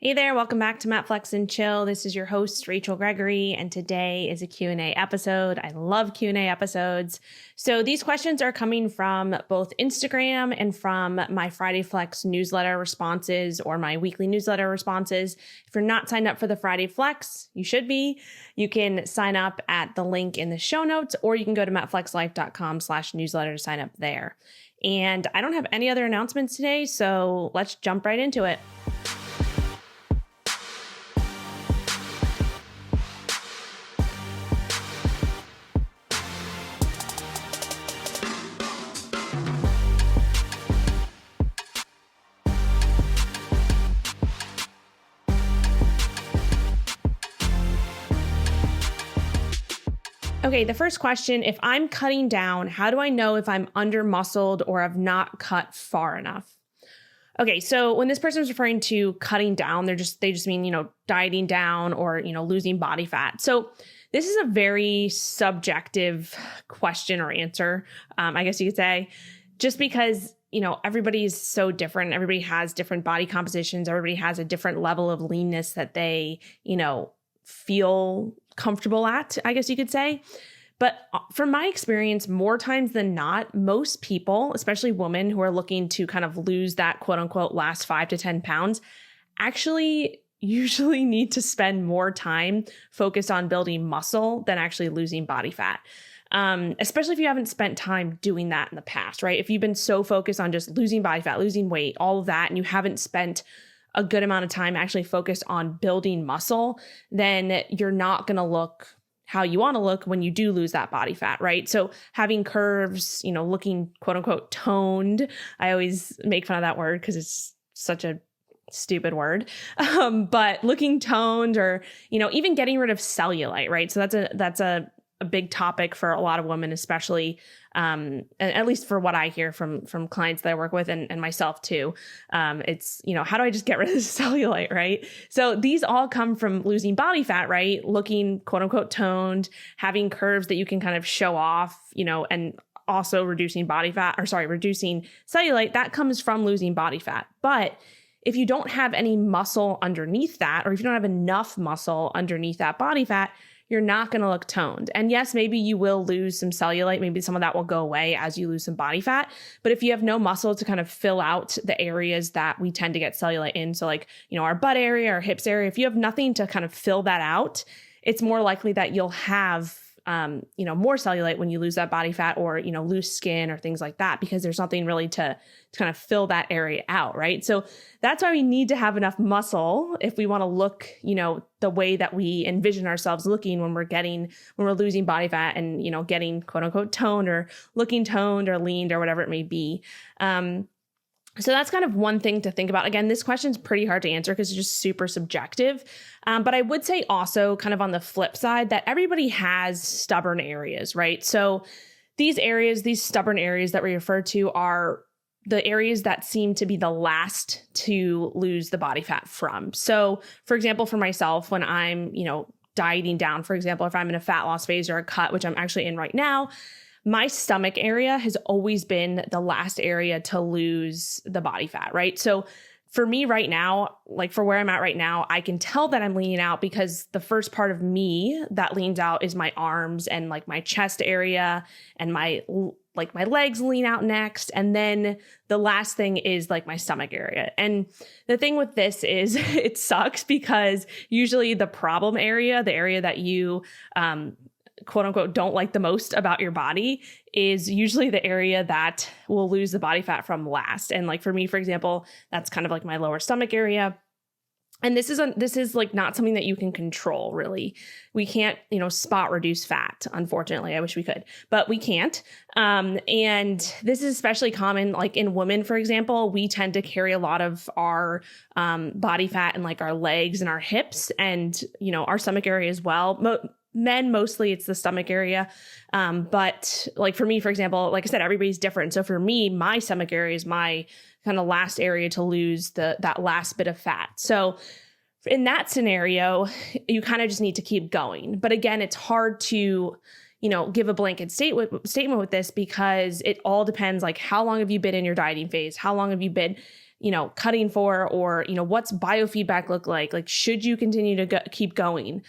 Hey there, welcome back to MetFlex and Chill. This is your host, Rachel Gregory, and today is a Q&A episode. I love Q&A episodes. So these questions are coming from both Instagram and from my Friday Flex newsletter responses or my weekly newsletter responses. If you're not signed up for the Friday Flex, you should be. You can sign up at the link in the show notes, or you can go to metflexlife.com/newsletter to sign up there. And I don't have any other announcements today, so let's jump right into it. Okay, the first question, if I'm cutting down, how do I know if I'm under muscled or have not cut far enough? Okay, so when this person is referring to cutting down, they just mean, dieting down or, losing body fat. So this is a very subjective question or answer, I guess you could say, just because, everybody's so different. Everybody has different body compositions. Everybody has a different level of leanness that they, feel comfortable at, I guess you could say. But from my experience, more times than not, most people, especially women who are looking to kind of lose that quote unquote last 5 to 10 pounds, actually usually need to spend more time focused on building muscle than actually losing body fat. Especially if you haven't spent time doing that in the past, right? If you've been so focused on just losing body fat, losing weight, all of that, and you haven't spent a good amount of time actually focused on building muscle, then you're not going to look how you want to look when you do lose that body fat, right? So having curves, looking quote unquote toned. I always make fun of that word because it's such a stupid word. But looking toned or, even getting rid of cellulite, right? So that's a big topic for a lot of women, especially, and at least for what I hear from clients that I work with and myself too. It's, how do I just get rid of the cellulite, right? So these all come from losing body fat, right? Looking quote unquote toned, having curves that you can kind of show off, and also reducing reducing cellulite. That comes from losing body fat. But if you don't have any muscle underneath that, or if you don't have enough muscle underneath that body fat, you're not going to look toned. And yes, maybe you will lose some cellulite. Maybe some of that will go away as you lose some body fat. But if you have no muscle to kind of fill out the areas that we tend to get cellulite in, so like, our butt area, our hips area, if you have nothing to kind of fill that out, it's more likely that you'll have more cellulite when you lose that body fat or, loose skin or things like that, because there's nothing really to kind of fill that area out, right? So that's why we need to have enough muscle if we want to look, the way that we envision ourselves looking when we're losing body fat and, getting quote unquote toned or looking toned or leaned or whatever it may be. So that's kind of one thing to think about. Again, this question is pretty hard to answer because it's just super subjective. But I would say also kind of on the flip side that everybody has stubborn areas, right? So these stubborn areas that we refer to are the areas that seem to be the last to lose the body fat from. So for example, for myself, when I'm, dieting down, for example, if I'm in a fat loss phase or a cut, which I'm actually in right now, my stomach area has always been the last area to lose the body fat, right? So for me right now, like for where I'm at right now, I can tell that I'm leaning out because the first part of me that leans out is my arms and like my chest area, and my legs lean out next. And then the last thing is like my stomach area. And the thing with this is it sucks because usually the problem area, the area that you, quote unquote, don't like the most about your body is usually the area that will lose the body fat from last. And like for me, for example, that's kind of like my lower stomach area. And this is like not something that you can control really. We can't, spot reduce fat. Unfortunately, I wish we could, but we can't. And this is especially common, like in women, for example, we tend to carry a lot of our body fat in like our legs and our hips and, our stomach area as well. Men, mostly it's the stomach area. But like for me, for example, like I said, everybody's different. So for me, my stomach area is my kind of last area to lose that last bit of fat. So in that scenario, you kind of just need to keep going. But again, it's hard to, give a blanket statement with this because it all depends, like how long have you been in your dieting phase? How long have you been, cutting for, or, what's biofeedback look like? Like, should you continue to keep going?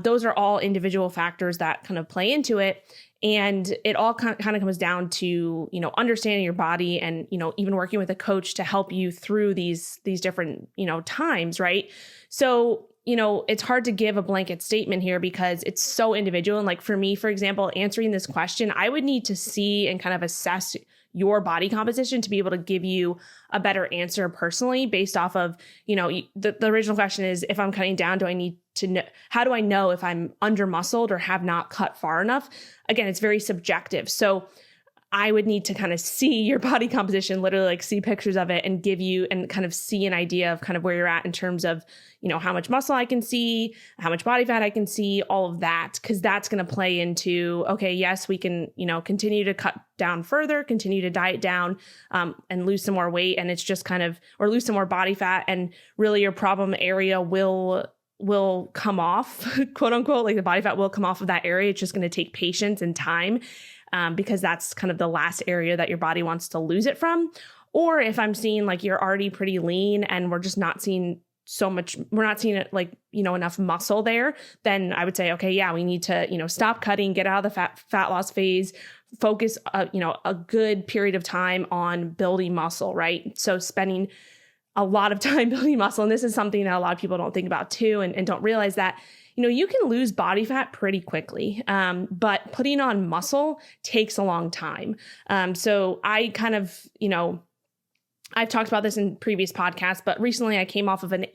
Those are all individual factors that kind of play into it. And it all kind of comes down to, understanding your body and, even working with a coach to help you through these different, times, right? So, it's hard to give a blanket statement here because it's so individual. And like for me, for example, answering this question, I would need to see and kind of assess your body composition to be able to give you a better answer personally based off of, the original question is, if I'm cutting down, do I need to know, how do I know if I'm under muscled or have not cut far enough? Again, it's very subjective. So I would need to kind of see your body composition, literally like see pictures of it and give you and kind of see an idea of kind of where you're at in terms of, how much muscle I can see, how much body fat I can see, all of that, because that's going to play into, okay, yes, we can, continue to cut down further, continue to diet down and lose some more weight. And it's just kind of, or lose some more body fat. And really your problem area will come off, quote unquote, like the body fat will come off of that area. It's just going to take patience and time. Because that's kind of the last area that your body wants to lose it from. Or if I'm seeing like you're already pretty lean and we're just not seeing so much, we're not seeing it like, enough muscle there, then I would say, okay, yeah, we need to, stop cutting, get out of the fat loss phase, focus, a good period of time on building muscle, right? So spending a lot of time building muscle. And this is something that a lot of people don't think about too, and don't realize that, you can lose body fat pretty quickly, but putting on muscle takes a long time. So I kind of, I've talked about this in previous podcasts, but recently I came off of an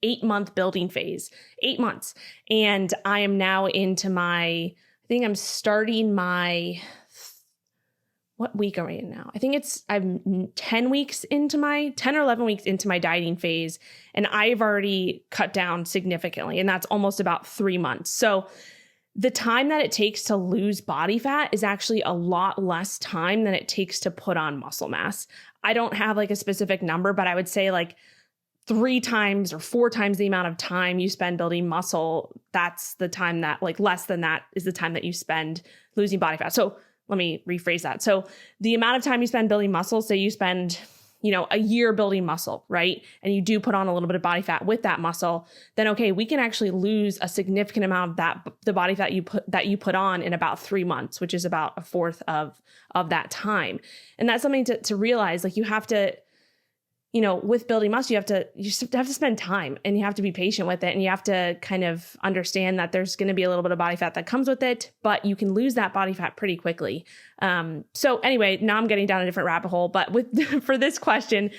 8-month building phase, 8 months. And I am now into I think I'm starting what week are we in now? I think I'm 10 or 11 weeks into my dieting phase, and I've already cut down significantly, and that's almost about 3 months. So the time that it takes to lose body fat is actually a lot less time than it takes to put on muscle mass. I don't have like a specific number, but I would say like 3 times or 4 times the amount of time you spend building muscle, that's the time that, like, less than that is the time that you spend losing body fat. So let me rephrase that. So the amount of time you spend building muscle, say you spend, a year building muscle, right? And you do put on a little bit of body fat with that muscle, then okay, we can actually lose a significant amount of the body fat you put on in about 3 months, which is about a fourth of that time. And that's something to realize. Like, you have to, with building muscle, you have to spend time, and you have to be patient with it. And you have to kind of understand that there's going to be a little bit of body fat that comes with it, but you can lose that body fat pretty quickly. So anyway, now I'm getting down a different rabbit hole, but for this question,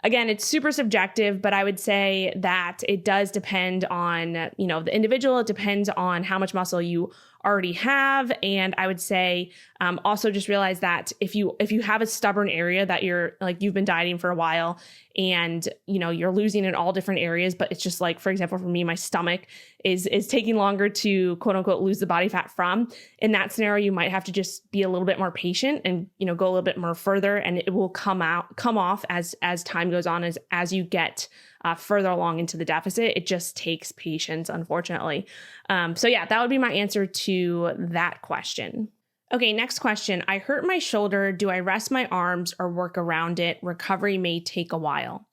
again, it's super subjective, but I would say that it does depend on, the individual. It depends on how much muscle you already have. And I would say, also just realize that if you have a stubborn area that you've been dieting for a while, and, you're losing in all different areas, but it's just like, for example, for me, my stomach is taking longer to quote unquote lose the body fat from. In that scenario, you might have to just be a little bit more patient and, go a little bit more further, and it will come off as time goes on, as you get further along into the deficit. It just takes patience, unfortunately. So yeah, that would be my answer to that question. Okay, next question. I hurt my shoulder. Do I rest my arms or work around it? Recovery may take a while.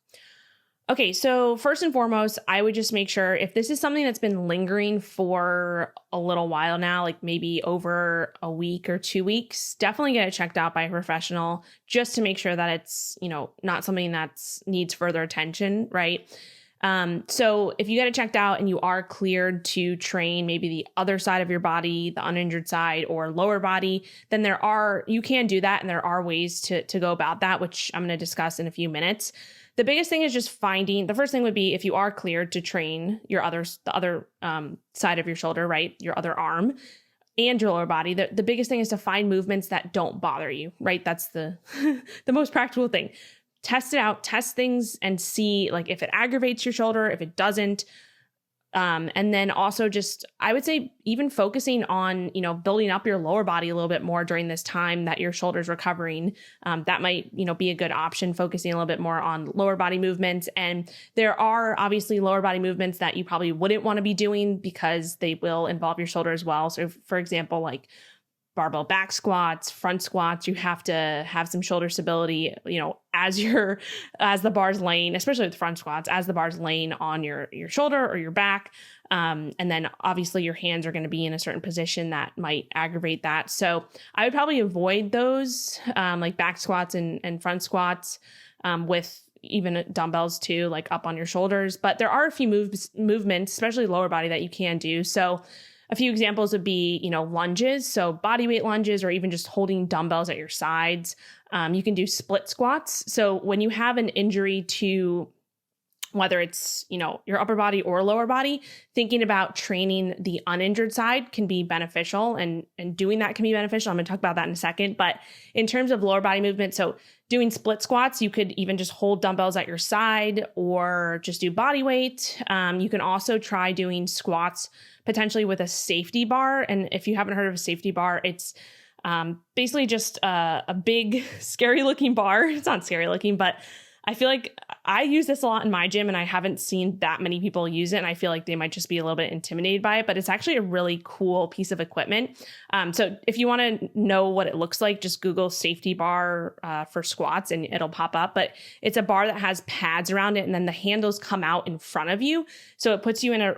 Okay, so first and foremost, I would just make sure, if this is something that's been lingering for a little while now, like maybe over a week or 2 weeks, definitely get it checked out by a professional, just to make sure that it's, not something that needs further attention, right? So if you get it checked out and you are cleared to train maybe the other side of your body, the uninjured side or lower body, then you can do that. And there are ways to go about that, which I'm going to discuss in a few minutes. The biggest thing is just the first thing would be, if you are cleared to train the other side of your shoulder, right? Your other arm and your lower body. The biggest thing is to find movements that don't bother you, right? That's the most practical thing. Test it out, test things and see, like, if it aggravates your shoulder, if it doesn't. And then also just, I would say, even focusing on, building up your lower body a little bit more during this time that your shoulder's recovering. That might, be a good option, focusing a little bit more on lower body movements. And there are obviously lower body movements that you probably wouldn't want to be doing because they will involve your shoulder as well. So for example, like barbell back squats, front squats, you have to have some shoulder stability, as the bar's laying, especially with front squats, as the bar's laying on your shoulder or your back. And then obviously your hands are going to be in a certain position that might aggravate that. So I would probably avoid those, like back squats and front squats, with even dumbbells too, like up on your shoulders. But there are a few movements, especially lower body, that you can do. So a few examples would be, lunges. So body weight lunges, or even just holding dumbbells at your sides. You can do split squats. So when you have an injury to whether it's, your upper body or lower body, thinking about training the uninjured side can be beneficial, and doing that can be beneficial. I'm going to talk about that in a second. But in terms of lower body movement, so doing split squats, you could even just hold dumbbells at your side or just do body weight. You can also try doing squats potentially with a safety bar. And if you haven't heard of a safety bar, it's basically just a big, scary looking bar. It's not scary looking, but I feel like I use this a lot in my gym, and I haven't seen that many people use it. And I feel like they might just be a little bit intimidated by it, but it's actually a really cool piece of equipment. So if you want to know what it looks like, just Google safety bar for squats and it'll pop up. But it's a bar that has pads around it, and then the handles come out in front of you. So it puts you in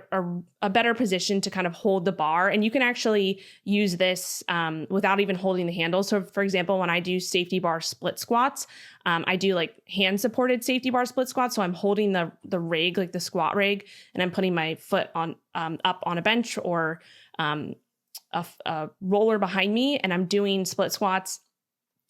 a better position to kind of hold the bar. And you can actually use this without even holding the handles. So for example, when I do safety bar split squats, I do like hand supported safety bar split squats. So I'm holding the rig, like the squat rig, and I'm putting my foot on up on a bench or a roller behind me, and I'm doing split squats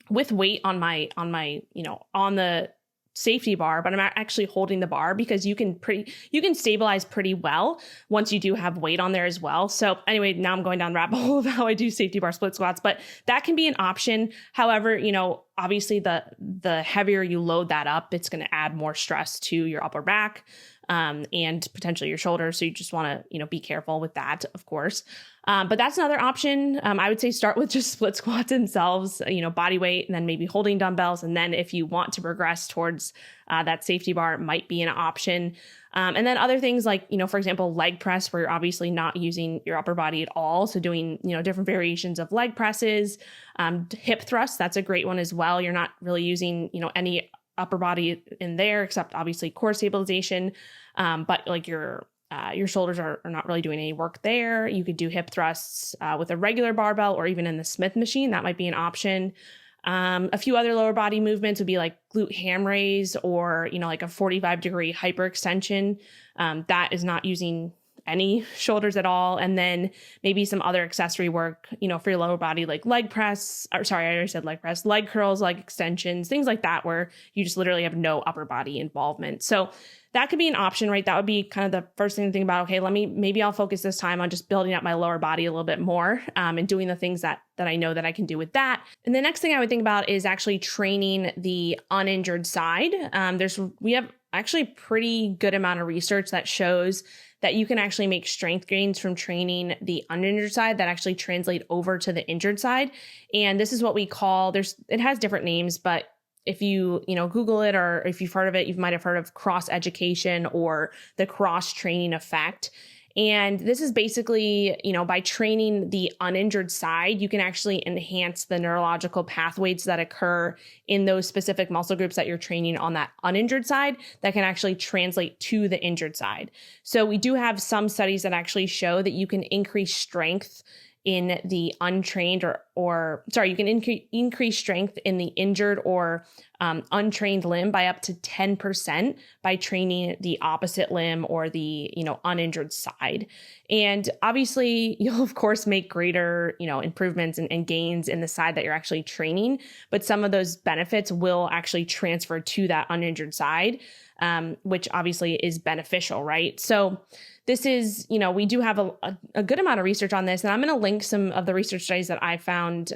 with weight on on the safety bar, but I'm actually holding the bar, because you can stabilize pretty well once you do have weight on there as well. So anyway, now I'm going down the rabbit hole of how I do safety bar split squats, but that can be an option. However, obviously the heavier you load that up, it's going to add more stress to your upper back, and potentially your shoulders. So you just want to, be careful with that, of course. But that's another option. I would say start with just split squats themselves, body weight, and then maybe holding dumbbells. And then if you want to progress towards that safety bar, it might be an option. And then other things like, for example, leg press, where you're obviously not using your upper body at all. So doing, different variations of leg presses, hip thrusts, that's a great one as well. You're not really using, any upper body in there except obviously core stabilization. But like your shoulders are not really doing any work there. You could do hip thrusts with a regular barbell, or even in the Smith machine. That might be an option. A few other lower body movements would be like glute ham raise, or, like a 45-degree hyperextension. That is not using any shoulders at all. And then maybe some other accessory work, for your lower body, like leg press, I already said leg press, leg curls, leg extensions, things like that, where you just literally have no upper body involvement. So that could be an option, right? That would be kind of the first thing to think about. Okay, maybe I'll focus this time on just building up my lower body a little bit more, and doing the things that I know that I can do with that. And the next thing I would think about is actually training the uninjured side. We have actually pretty good amount of research that shows that you can actually make strength gains from training the uninjured side that actually translate over to the injured side. And this is what we call, it has different names, but if you, Google it, or if you've heard of it, you might have heard of cross education or the cross training effect. And this is basically, by training the uninjured side, you can actually enhance the neurological pathways that occur in those specific muscle groups that you're training on that uninjured side that can actually translate to the injured side. So we do have some studies that actually show that you can increase strength in the untrained you can increase strength in the injured or untrained limb by up to 10% by training the opposite limb or the, uninjured side. And obviously you'll of course make greater, improvements and gains in the side that you're actually training, but some of those benefits will actually transfer to that uninjured side, which obviously is beneficial, right? So this is, we do have a good amount of research on this, and I'm going to link some of the research studies that I found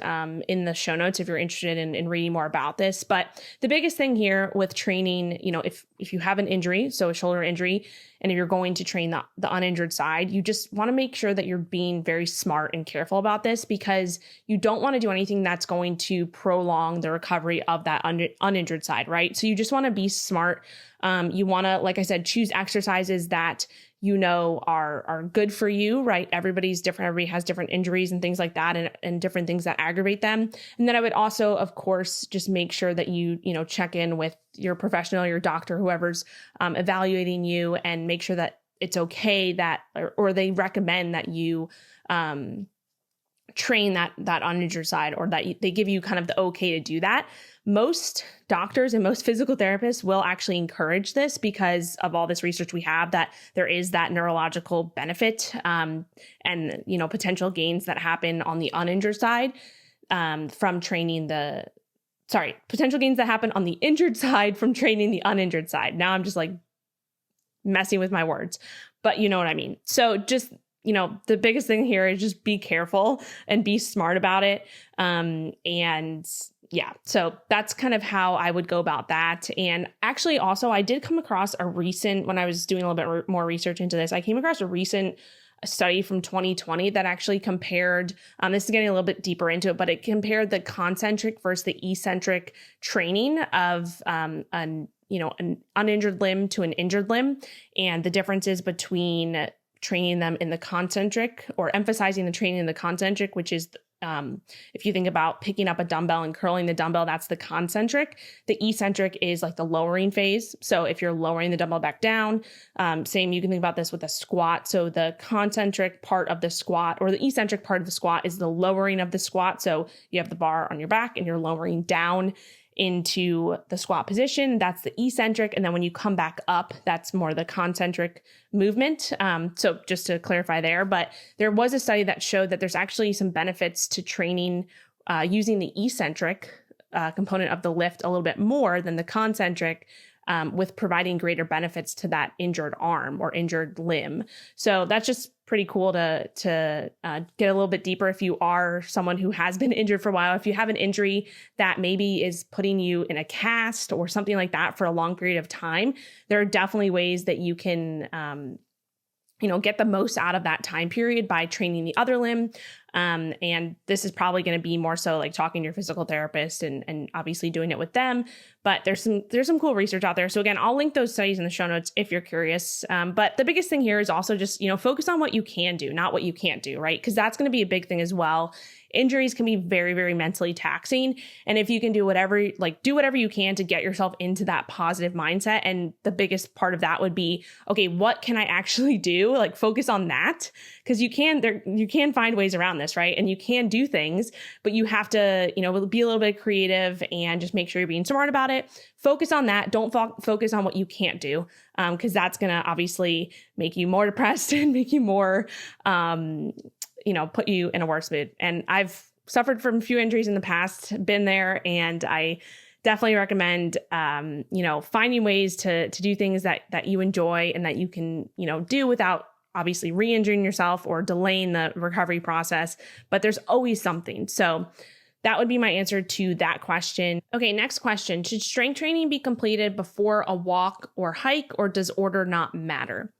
in the show notes if you're interested in reading more about this. But the biggest thing here with training, if you have an injury, so a shoulder injury, and if you're going to train the uninjured side, you just want to make sure that you're being very smart and careful about this, because you don't want to do anything that's going to prolong the recovery of that uninjured side, right? So you just want to be smart. You want to, like I said, choose exercises that are good for you, right? Everybody's different. Everybody has different injuries and things like that, and different things that aggravate them. And then I would also, of course, just make sure that you check in with your professional, your doctor, whoever's evaluating you, and make sure that it's okay that, or they recommend that you train that uninjured side, or that they give you kind of the okay to do that. Most doctors and most physical therapists will actually encourage this because of all this research we have, that there is that neurological benefit and potential gains that happen on the uninjured side from training potential gains that happen on the injured side from training the uninjured side. Now I'm just like messing with my words, but you know what I mean. So just, the biggest thing here is just be careful and be smart about it. So that's kind of how I would go about that. And actually also I did come across when I was doing a little bit more research into this, I came across a recent study from 2020 that actually compared, this is getting a little bit deeper into it, but it compared the concentric versus the eccentric training of an uninjured limb to an injured limb, and the differences between training them in the concentric, or emphasizing the training in the concentric, which is if you think about picking up a dumbbell and curling the dumbbell, that's the concentric. The eccentric is like the lowering phase. So if you're lowering the dumbbell back down, same, you can think about this with a squat. So the concentric part of the squat, or the eccentric part of the squat, is the lowering of the squat. So you have the bar on your back and you're lowering down into the squat position. That's the eccentric. And then when you come back up, that's more the concentric movement. So just to clarify there, but there was a study that showed that there's actually some benefits to training using the eccentric component of the lift a little bit more than the concentric, with providing greater benefits to that injured arm or injured limb. So that's just pretty cool to get a little bit deeper if you are someone who has been injured for a while. If you have an injury that maybe is putting you in a cast or something like that for a long period of time, there are definitely ways that you can get the most out of that time period by training the other limb. And this is probably going to be more so like talking to your physical therapist and obviously doing it with them. But there's some cool research out there. So again, I'll link those studies in the show notes if you're curious. But the biggest thing here is also just, focus on what you can do, not what you can't do, right? Because that's going to be a big thing as well. Injuries can be very, very mentally taxing. And if you can do whatever you can to get yourself into that positive mindset. And the biggest part of that would be, okay, what can I actually do? Like focus on that, because you can find ways around this, right? And you can do things, but you have to, be a little bit creative and just make sure you're being smart about it. Focus on that. Don't focus on what you can't do, because that's going to obviously make you more depressed and make you more, put you in a worse mood. And I've suffered from a few injuries in the past, been there, and I definitely recommend, finding ways to do things that you enjoy and that you can, do without obviously re-injuring yourself or delaying the recovery process. But there's always something. So that would be my answer to that question. Okay, next question. Should strength training be completed before a walk or hike, or does order not matter?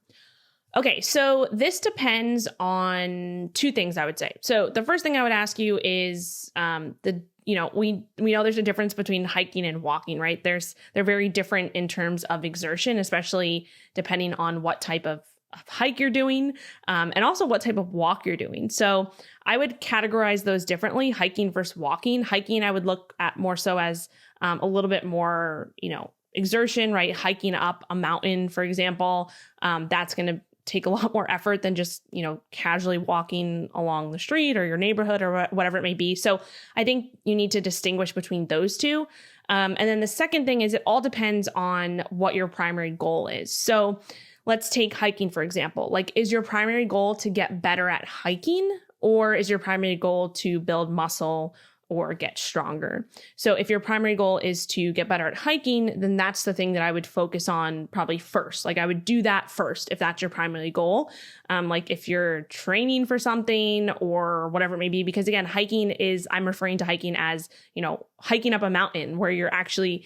Okay, so this depends on two things, I would say. So the first thing I would ask you is we know there's a difference between hiking and walking, right? They're very different in terms of exertion, especially depending on what type of hike you're doing, and also what type of walk you're doing. So I would categorize those differently, hiking versus walking. Hiking, I would look at more so as a little bit more, exertion, right? Hiking up a mountain, for example, that's going to take a lot more effort than just, casually walking along the street or your neighborhood or whatever it may be. So I think you need to distinguish between those two. And then the second thing is it all depends on what your primary goal is. So let's take hiking, for example. Like, is your primary goal to get better at hiking, or is your primary goal to build muscle or get stronger? So if your primary goal is to get better at hiking, then that's the thing that I would focus on probably first. Like I would do that first if that's your primary goal. Like if you're training for something or whatever it may be, because again, I'm referring to hiking as, hiking up a mountain where you're actually,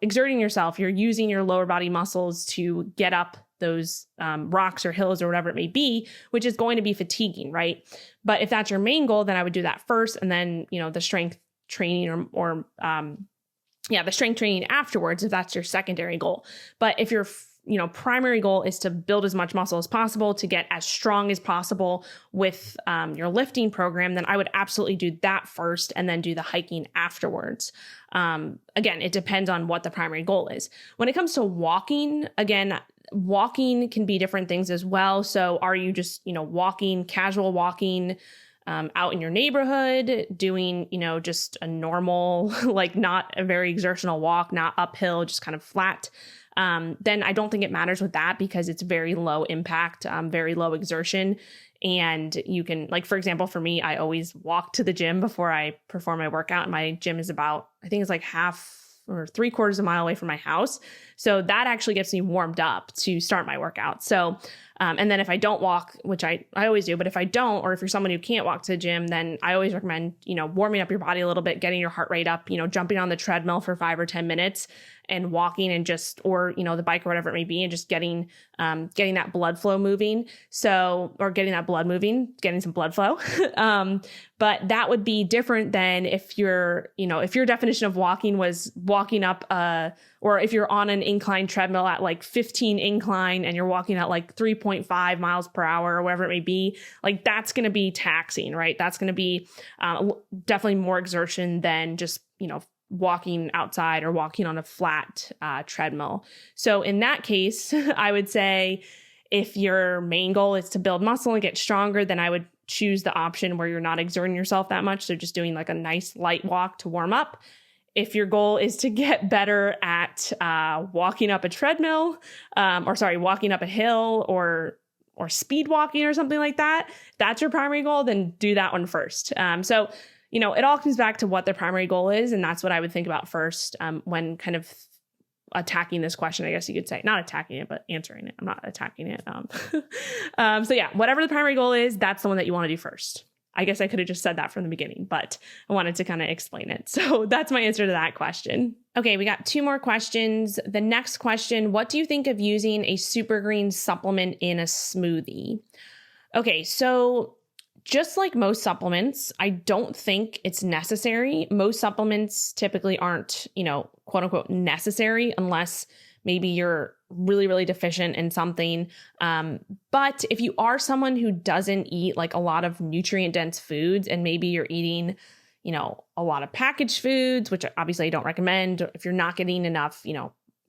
exerting yourself. You're using your lower body muscles to get up those rocks or hills or whatever it may be, which is going to be fatiguing, right? But if that's your main goal, then I would do that first, and then the strength training or the strength training afterwards, if that's your secondary goal. But if your primary goal is to build as much muscle as possible, to get as strong as possible with your lifting program, then I would absolutely do that first and then do the hiking afterwards. Again, it depends on what the primary goal is. When it comes to walking, again, walking can be different things as well. So are you just, walking, casual walking, out in your neighborhood, doing, just a normal, like not a very exertional walk, not uphill, just kind of flat, then I don't think it matters with that because it's very low impact, very low exertion. And you can, like, for example, for me, I always walk to the gym before I perform my workout. And my gym is about, I think it's like half or 3/4 of a mile away from my house. So that actually gets me warmed up to start my workout. So, and then if I don't walk, which I always do, but if I don't, or if you're someone who can't walk to the gym, then I always recommend, warming up your body a little bit, getting your heart rate up, jumping on the treadmill for 5 or 10 minutes and walking and just, or, the bike or whatever it may be, and just getting that blood flow moving. So, or getting that blood moving, getting some blood flow. But that would be different than if if your definition of walking was walking up, or if you're on an incline treadmill at like 15 incline and you're walking at like 3.5 miles per hour or whatever it may be, like that's going to be taxing, right? That's going to be definitely more exertion than just, walking outside or walking on a flat treadmill. So in that case, I would say if your main goal is to build muscle and get stronger, then I would choose the option where you're not exerting yourself that much. So just doing like a nice light walk to warm up. If your goal is to get better at walking up a treadmill, walking up a hill or speed walking or something like that, that's your primary goal, then do that one first. So it all comes back to what the primary goal is. And that's what I would think about first when kind of attacking this question, I guess you could say. Not attacking it, but answering it. I'm not attacking it. So yeah, whatever the primary goal is, that's the one that you want to do first. I guess I could have just said that from the beginning, but I wanted to kind of explain it. So that's my answer to that question. Okay, we got 2 more questions. The next question, what do you think of using a super green supplement in a smoothie? Okay, so just like most supplements, I don't think it's necessary. Most supplements typically aren't, quote unquote necessary unless maybe you're really, really deficient in something. But if you are someone who doesn't eat like a lot of nutrient dense foods and maybe you're eating, a lot of packaged foods, which obviously I don't recommend, if you're not getting enough,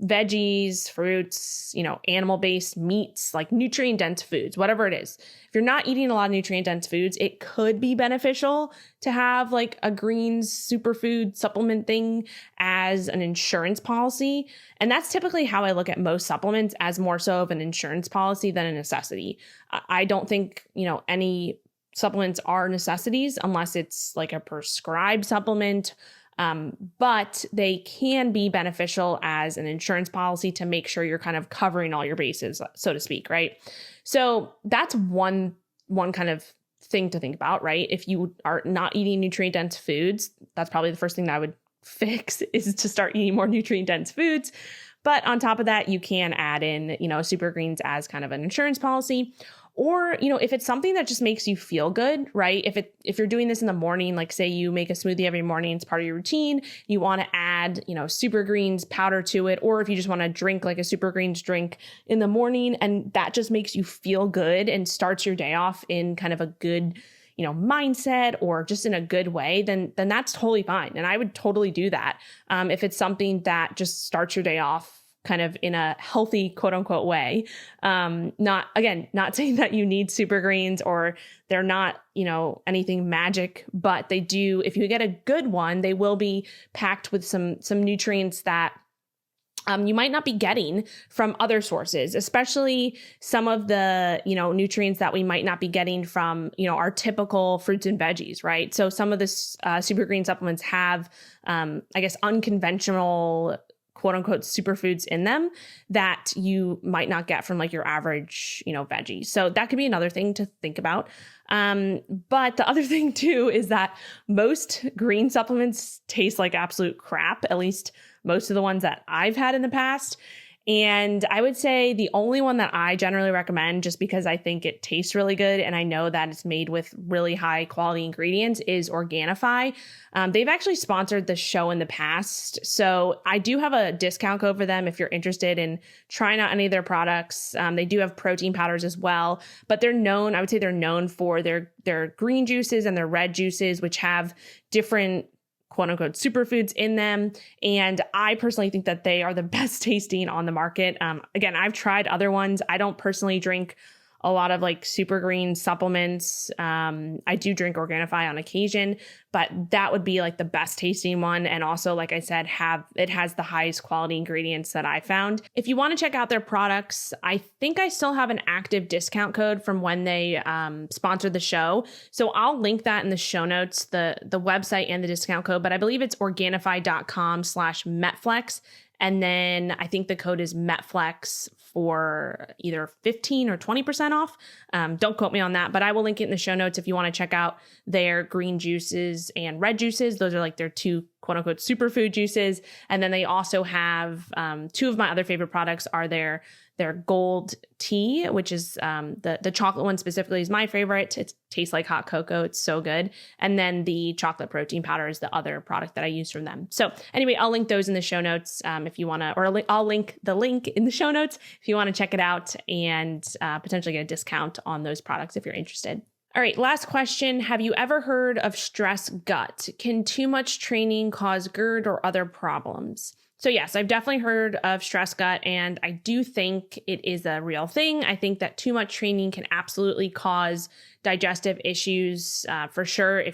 veggies, fruits, animal-based meats, like nutrient-dense foods, whatever it is. If you're not eating a lot of nutrient-dense foods, it could be beneficial to have like a greens superfood supplement thing as an insurance policy. And that's typically how I look at most supplements, as more so of an insurance policy than a necessity. I don't think, any supplements are necessities unless it's like a prescribed supplement. But they can be beneficial as an insurance policy to make sure you're kind of covering all your bases, so to speak, right? So that's one kind of thing to think about, right? If you are not eating nutrient-dense foods, that's probably the first thing that I would fix, is to start eating more nutrient-dense foods. But on top of that, you can add in, super greens as kind of an insurance policy. Or, if it's something that just makes you feel good, right? If you're doing this in the morning, like say you make a smoothie every morning, it's part of your routine, you want to add, super greens powder to it, or if you just want to drink like a super greens drink in the morning and that just makes you feel good and starts your day off in kind of a good, mindset or just in a good way, then that's totally fine. And I would totally do that. If it's something that just starts your day off kind of in a healthy, quote unquote way. Not saying that you need super greens or they're not, anything magic, but they do, if you get a good one, they will be packed with some nutrients that you might not be getting from other sources, especially some of the, nutrients that we might not be getting from, our typical fruits and veggies, right? So some of the super green supplements have, unconventional quote unquote superfoods in them that you might not get from like your average, veggie. So that could be another thing to think about. But the other thing too is that most green supplements taste like absolute crap, at least most of the ones that I've had in the past. And I would say the only one that I generally recommend, just because I think it tastes really good and I know that it's made with really high quality ingredients, is Organifi. They've actually sponsored the show in the past. So I do have a discount code for them if you're interested in trying out any of their products. They do have protein powders as well, but I would say they're known for their green juices and their red juices, which have different quote unquote superfoods in them. And I personally think that they are the best tasting on the market. Again, I've tried other ones. I don't personally drink a lot of like super green supplements. I do drink Organifi on occasion, but that would be like the best tasting one. And also, like I said, it has the highest quality ingredients that I found. If you want to check out their products, I think I still have an active discount code from when they sponsored the show. So I'll link that in the show notes, the website and the discount code, but I believe it's Organifi.com/MetFlex. And then I think the code is MetFlex for either 15 or 20% off. Don't quote me on that, but I will link it in the show notes if you want to check out their green juices and red juices. Those are like their two quote unquote superfood juices. And then they also have two of my other favorite products are their gold tea, which is the chocolate one specifically is my favorite. It tastes like hot cocoa. It's so good. And then the chocolate protein powder is the other product that I use from them. So anyway, I'll link those in the show notes if you want to, or I'll link the link in the show notes if you want to check it out and potentially get a discount on those products if you're interested. All right, last question. Have you ever heard of stress gut? Can too much training cause GERD or other problems? So yes, I've definitely heard of stress gut, and I do think it is a real thing. I think that too much training can absolutely cause digestive issues for sure.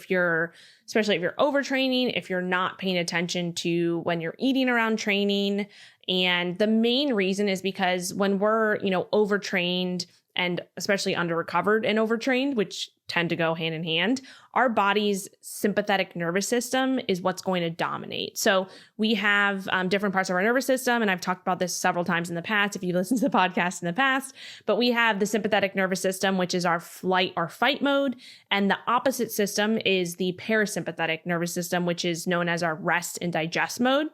Especially if you're overtraining, if you're not paying attention to when you're eating around training. And the main reason is because when we're, overtrained and especially under recovered and overtrained, which tend to go hand in hand, our body's sympathetic nervous system is what's going to dominate. So we have different parts of our nervous system, and I've talked about this several times in the past if you listened to the podcast in the past, but we have the sympathetic nervous system, which is our flight or fight mode, and the opposite system is the parasympathetic nervous system, which is known as our rest and digest mode.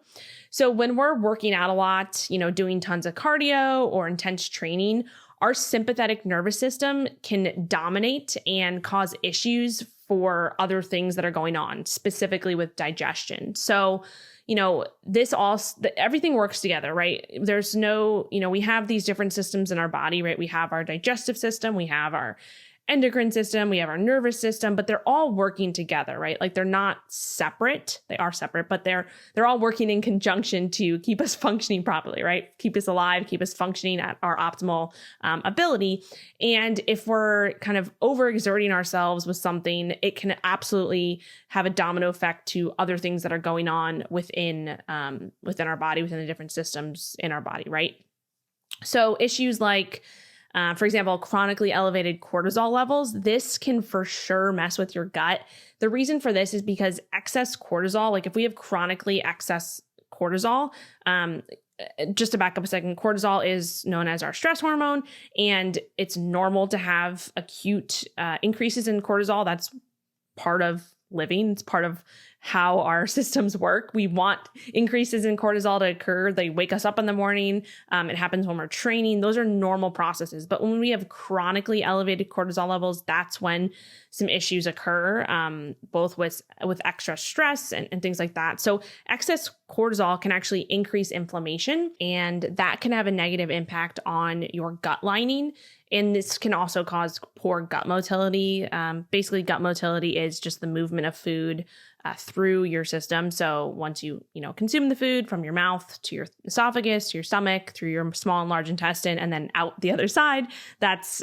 So when we're working out a lot, doing tons of cardio or intense training, our sympathetic nervous system can dominate and cause issues for other things that are going on, specifically with digestion. So, everything works together, right? There's no, we have these different systems in our body, right? We have our digestive system, we have our endocrine system, we have our nervous system, but they're all working together, right? Like they're not separate. They are separate, but they're all working in conjunction to keep us functioning properly, right? Keep us alive, keep us functioning at our optimal ability. And if we're kind of overexerting ourselves with something, it can absolutely have a domino effect to other things that are going on within our body, within the different systems in our body, right? So issues like for example, chronically elevated cortisol levels, this can for sure mess with your gut. The reason for this is because excess cortisol, like if we have chronically excess cortisol, just to back up a second, cortisol is known as our stress hormone, and it's normal to have acute increases in cortisol. That's part of living. It's part of how our systems work. We want increases in cortisol to occur. They wake us up in the morning. It happens when we're training. Those are normal processes. But when we have chronically elevated cortisol levels, that's when some issues occur, both with extra stress and things like that. So excess cortisol can actually increase inflammation, and that can have a negative impact on your gut lining. And this can also cause poor gut motility. Basically, gut motility is just the movement of food through your system. So once you consume the food from your mouth to your esophagus, to your stomach, through your small and large intestine, and then out the other side, that's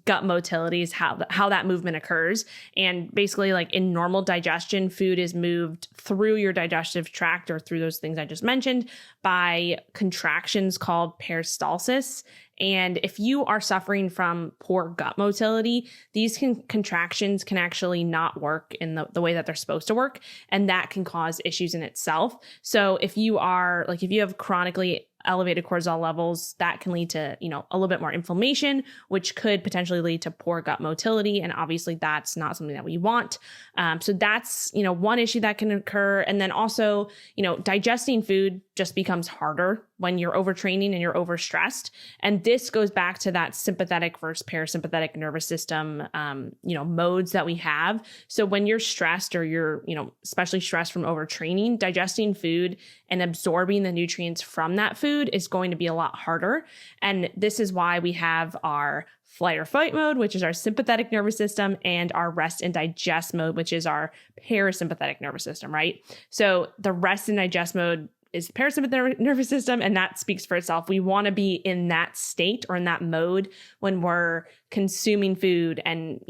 gut motility is how that movement occurs. And basically, like in normal digestion, food is moved through your digestive tract or through those things I just mentioned by contractions called peristalsis. And if you are suffering from poor gut motility, these contractions can actually not work in the way that they're supposed to work. And that can cause issues in itself. So if you have chronically elevated cortisol levels, that can lead to, a little bit more inflammation, which could potentially lead to poor gut motility. And obviously that's not something that we want. So that's, one issue that can occur. And then also, digesting food just becomes harder when you're overtraining and you're overstressed. And this goes back to that sympathetic versus parasympathetic nervous system, modes that we have. So when you're stressed or you're, especially stressed from overtraining, digesting food and absorbing the nutrients from that food is going to be a lot harder. And this is why we have our flight or fight mode, which is our sympathetic nervous system, and our rest and digest mode, which is our parasympathetic nervous system, right? So the rest and digest mode is the parasympathetic nervous system, and that speaks for itself. We want to be in that state or in that mode when we're consuming food and,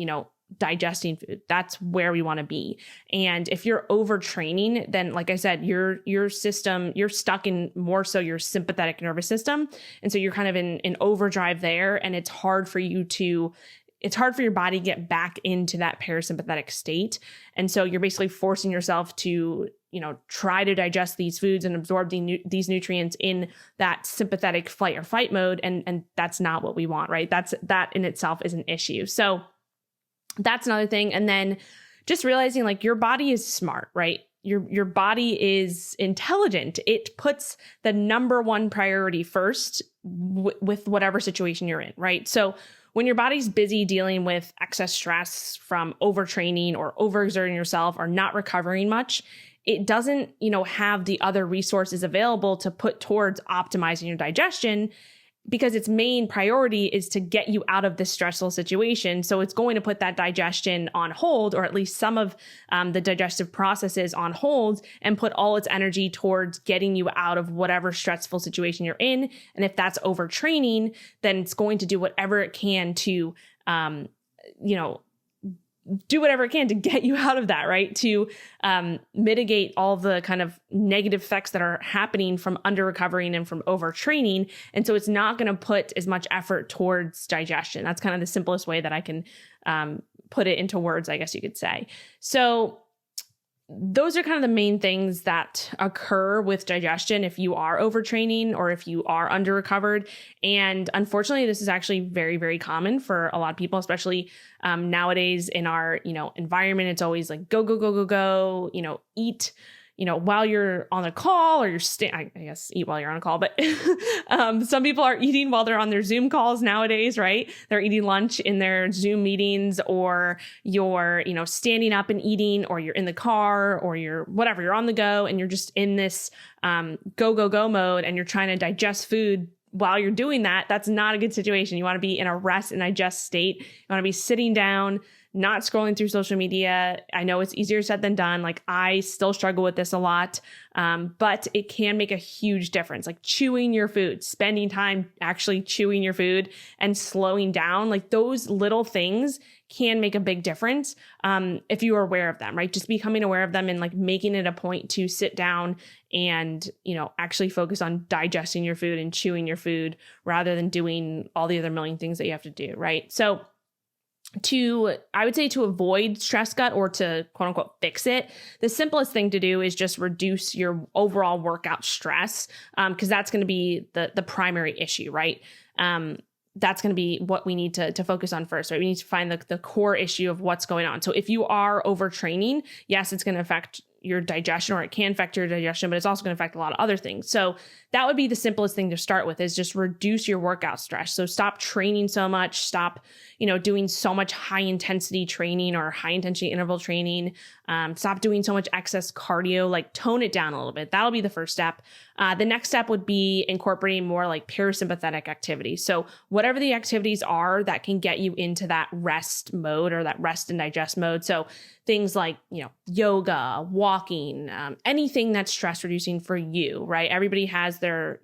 digesting food. That's where we want to be. And if you're overtraining, then like I said, your system, you're stuck in more so your sympathetic nervous system. And so you're kind of in overdrive there, and it's hard for your body to get back into that parasympathetic state. And so you're basically forcing yourself to, try to digest these foods and absorb these nutrients in that sympathetic flight or fight mode. And that's not what we want, right? That in itself is an issue. So that's another thing. And then just realizing like your body is smart, right? Your body is intelligent. It puts the number one priority first with whatever situation you're in, right? So when your body's busy dealing with excess stress from overtraining or overexerting yourself or not recovering much, it doesn't, have the other resources available to put towards optimizing your digestion, because its main priority is to get you out of this stressful situation. So it's going to put that digestion on hold, or at least some of the digestive processes on hold, and put all its energy towards getting you out of whatever stressful situation you're in. And if that's overtraining, then it's going to do whatever it can to, do whatever it can to get you out of that, right? To mitigate all the kind of negative effects that are happening from under recovering and from overtraining. And so it's not going to put as much effort towards digestion. That's kind of the simplest way that I can put it into words, I guess you could say. So those are kind of the main things that occur with digestion if you are overtraining or if you are under recovered. And unfortunately, this is actually very, very common for a lot of people, especially nowadays in our, environment. It's always like go, go, go, go, go, eat, while you're on a call, or I guess eat while you're on a call, but some people are eating while they're on their Zoom calls nowadays, right? They're eating lunch in their Zoom meetings, or you're, standing up and eating, or you're in the car, or you're whatever, you're on the go, and you're just in this go, go, go mode, and you're trying to digest food while you're doing that. That's not a good situation. You want to be in a rest and digest state. You want to be sitting down, not scrolling through social media. I know it's easier said than done. Like, I still struggle with this a lot, but it can make a huge difference. Like chewing your food, spending time actually chewing your food and slowing down, like those little things can make a big difference if you are aware of them, right? Just becoming aware of them and like making it a point to sit down and, actually focus on digesting your food and chewing your food rather than doing all the other million things that you have to do, right? So I would say to avoid stress gut, or to quote unquote fix it, the simplest thing to do is just reduce your overall workout stress, because that's going to be the primary issue, right? That's going to be what we need to focus on first, right? We need to find the core issue of what's going on. So if you are overtraining, yes, it's going to affect your digestion, or it can affect your digestion, but it's also going to affect a lot of other things. So that would be the simplest thing to start with, is just reduce your workout stress. So stop training so much, stop, doing so much high intensity training or high intensity interval training. Stop doing so much excess cardio, like tone it down a little bit. That'll be the first step. The next step would be incorporating more like parasympathetic activities. So whatever the activities are that can get you into that rest mode, or that rest and digest mode. So things like, yoga, walking, anything that's stress reducing for you, right? Everybody has their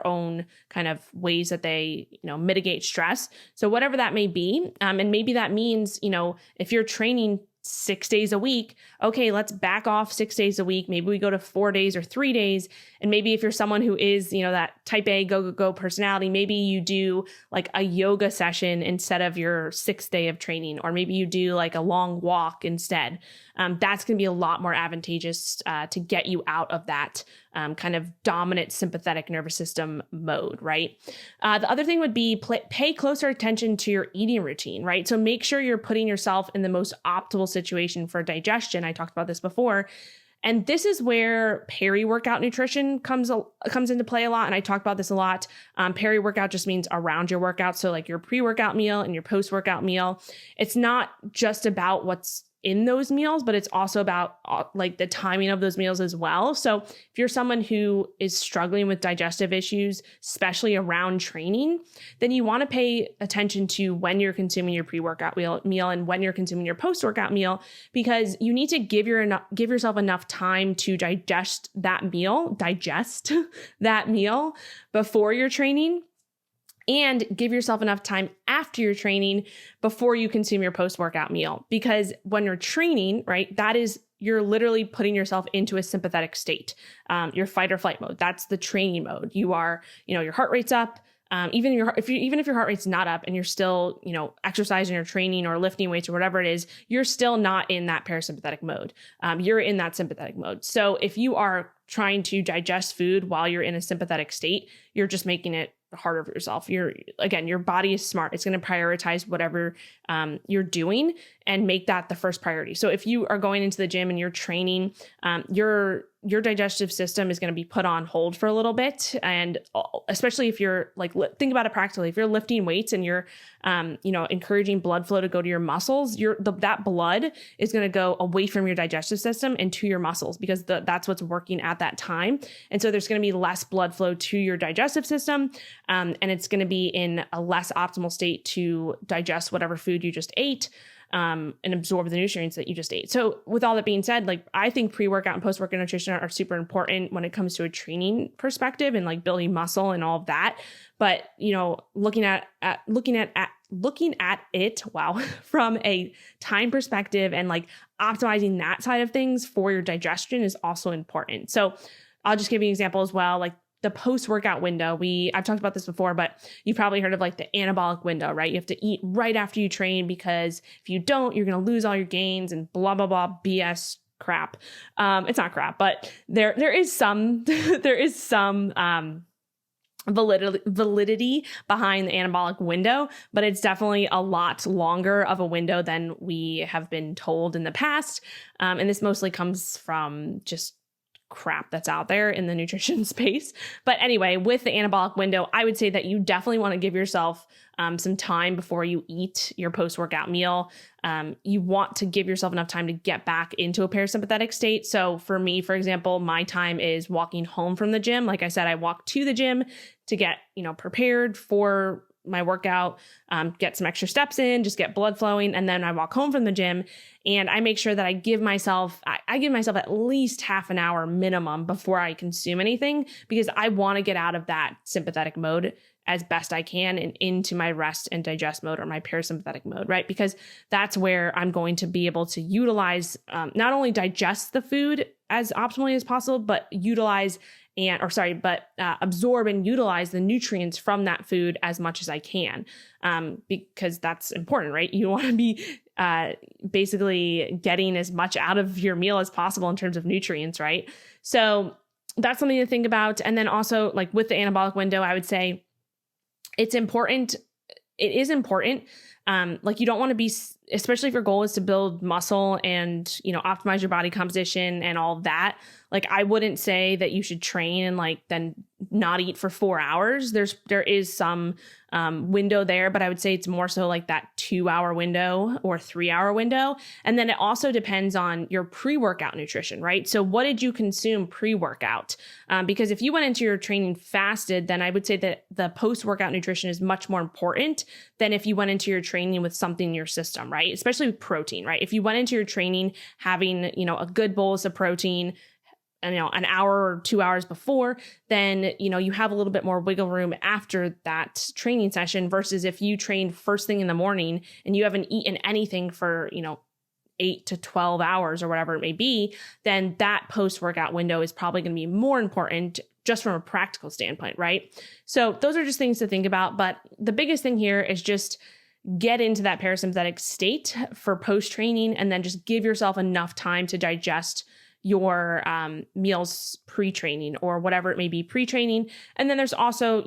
own kind of ways that they, mitigate stress. So whatever that may be, and maybe that means, if you're training 6 days a week, okay, let's back off 6 days a week. Maybe we go to 4 days or 3 days. And maybe if you're someone who is, that type A go, go, go personality, maybe you do like a yoga session instead of your 6th day of training, or maybe you do like a long walk instead. That's going to be a lot more advantageous to get you out of that kind of dominant sympathetic nervous system mode, right? The other thing would be pay closer attention to your eating routine, right? So make sure you're putting yourself in the most optimal situation for digestion. I talked about this before. And this is where PreWorkout Nutrition comes into play a lot. And I talk about this a lot. PreWorkout just means around your workout. So like your pre-workout meal and your post-workout meal. It's not just about what's in those meals, but it's also about like the timing of those meals as well. So if you're someone who is struggling with digestive issues, especially around training, then you want to pay attention to when you're consuming your pre-workout meal and when you're consuming your post-workout meal, because you need to give yourself enough time to digest that meal before you're training, and give yourself enough time after your training before you consume your post-workout meal. Because when you're training, right, you're literally putting yourself into a sympathetic state, your fight or flight mode. That's the training mode. You are, your heart rate's up. Even if your heart rate's not up and you're still, exercising or training or lifting weights or whatever it is, you're still not in that parasympathetic mode. You're in that sympathetic mode. So if you are trying to digest food while you're in a sympathetic state, you're just making it harder for yourself. Your body is smart. It's going to prioritize whatever you're doing and make that the first priority. So if you are going into the gym and you're training, your digestive system is going to be put on hold for a little bit. And especially if you're think about it practically, if you're lifting weights and you're, encouraging blood flow to go to your muscles, that blood is going to go away from your digestive system and to your muscles, because that's what's working at that time. And so there's going to be less blood flow to your digestive system. And it's going to be in a less optimal state to digest whatever food you just ate. And absorb the nutrients that you just ate. So with all that being said, I think pre-workout and post-workout nutrition are super important when it comes to a training perspective and building muscle and all of that. But, looking at it, from a time perspective and optimizing that side of things for your digestion is also important. So I'll just give you an example as well. The post-workout window, I've talked about this before, but you've probably heard of the anabolic window, right? You have to eat right after you train, because if you don't, you're going to lose all your gains and blah, blah, blah, BS crap. It's not crap, but there is some validity behind the anabolic window, but it's definitely a lot longer of a window than we have been told in the past. And this mostly comes from just crap that's out there in the nutrition space. But anyway, with the anabolic window, I would say that you definitely want to give yourself some time before you eat your post-workout meal. You want to give yourself enough time to get back into a parasympathetic state. So for me, for example, my time is walking home from the gym. Like I said, I walk to the gym to get, prepared for my workout, get some extra steps in, just get blood flowing. And then I walk home from the gym and I make sure that I give myself at least half an hour minimum before I consume anything, because I want to get out of that sympathetic mode as best I can and into my rest and digest mode, or my parasympathetic mode, right? Because that's where I'm going to be able to utilize, not only digest the food as optimally as possible, but absorb and utilize the nutrients from that food as much as I can, because that's important, right? You want to be basically getting as much out of your meal as possible in terms of nutrients, right? So that's something to think about. And then also with the anabolic window, I would say it's important. It is important. You don't want to be, especially if your goal is to build muscle and, optimize your body composition and all of that. I wouldn't say that you should train and then not eat for 4 hours. There is some window there, but I would say it's more so that 2-hour window or 3-hour window. And then it also depends on your pre-workout nutrition, right? So what did you consume pre-workout? Because if you went into your training fasted, then I would say that the post-workout nutrition is much more important than if you went into your training with something in your system, right? Especially with protein, right? If you went into your training having, a good bolus of protein, an hour or 2 hours before, then, you have a little bit more wiggle room after that training session, versus if you train first thing in the morning and you haven't eaten anything for, 8 to 12 hours or whatever it may be, then that post-workout window is probably going to be more important just from a practical standpoint, right? So those are just things to think about. But the biggest thing here is just get into that parasympathetic state for post-training, and then just give yourself enough time to digest your meals pre-training or whatever it may be pre-training. And then there's also,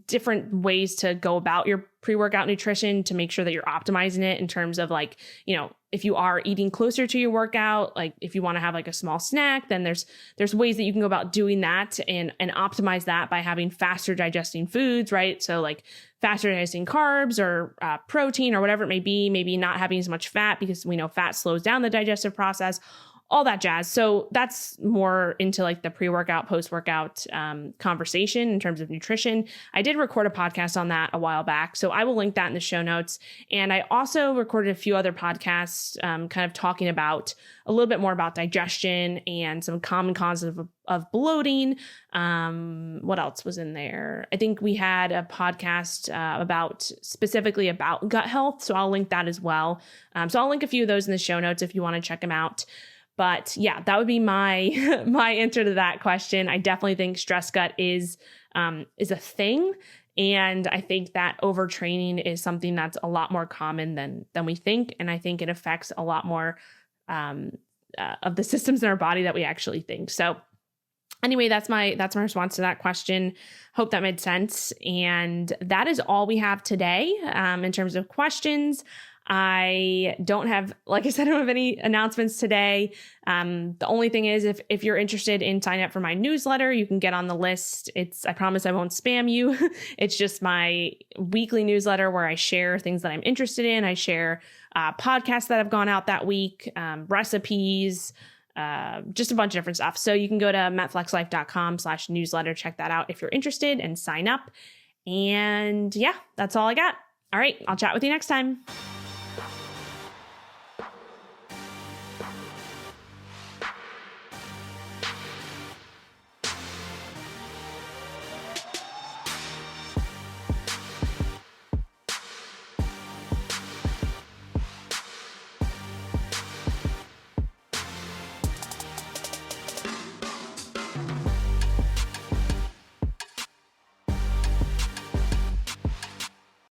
different ways to go about your pre-workout nutrition to make sure that you're optimizing it in terms of like, if you are eating closer to your workout, like if you want to have like a small snack, then there's ways that you can go about doing that and optimize that by having faster digesting foods, right? So like faster digesting carbs or protein or whatever it may be, maybe not having as much fat because we know fat slows down the digestive process, all that jazz. So that's more into like the pre-workout, post-workout conversation in terms of nutrition. I did record a podcast on that a while back, so I will link that in the show notes. And I also recorded a few other podcasts kind of talking about a little bit more about digestion and some common causes of bloating. What else was in there? I think we had a podcast specifically about gut health, so I'll link that as well. So I'll link a few of those in the show notes if you want to check them out. But yeah, that would be my answer to that question. I definitely think stress gut is a thing. And I think that overtraining is something that's a lot more common than we think. And I think it affects a lot more of the systems in our body that we actually think. So anyway, that's my response to that question. Hope that made sense. And that is all we have today in terms of questions. I don't have any announcements today. The only thing is if you're interested in signing up for my newsletter, you can get on the list. I promise I won't spam you. It's just my weekly newsletter where I share things that I'm interested in. I share podcasts that have gone out that week, recipes, just a bunch of different stuff. So you can go to metflexlife.com/newsletter, check that out if you're interested and sign up. And yeah, that's all I got. All right, I'll chat with you next time.